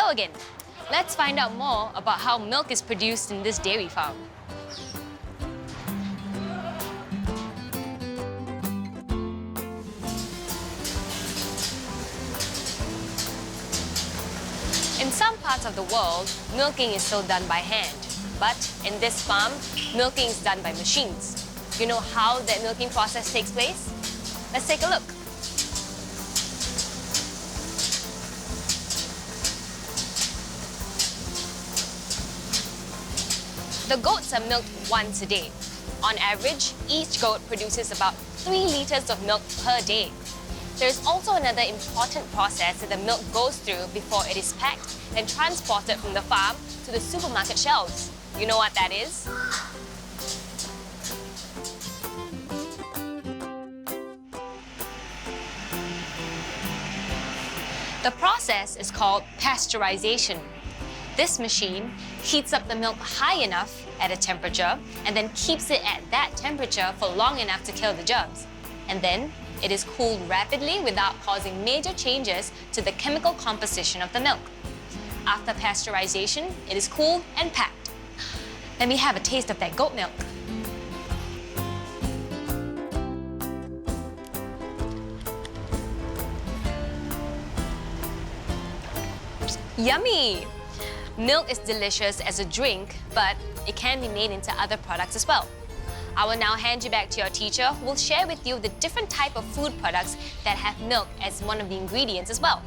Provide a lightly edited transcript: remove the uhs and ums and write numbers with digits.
Hello again. Let's find out more about how milk is produced in this dairy farm. In some parts of the world, milking is still done by hand. But in this farm, milking is done by machines. You know how that milking process takes place? Let's take a look. The goats are milked once a day. On average, each goat produces about 3 liters of milk per day. There's also another important process that the milk goes through before it is packed and transported from the farm to the supermarket shelves. You know what that is? The process is called pasteurization. This machine heats up the milk high enough at a temperature and then keeps it at that temperature for long enough to kill the germs. And then it is cooled rapidly without causing major changes to the chemical composition of the milk. After pasteurization, it is cooled and packed. Let me have a taste of that goat milk. Yummy! Milk is delicious as a drink, but it can be made into other products as well. I will now hand you back to your teacher, who will share with you the different type of food products that have milk as one of the ingredients as well.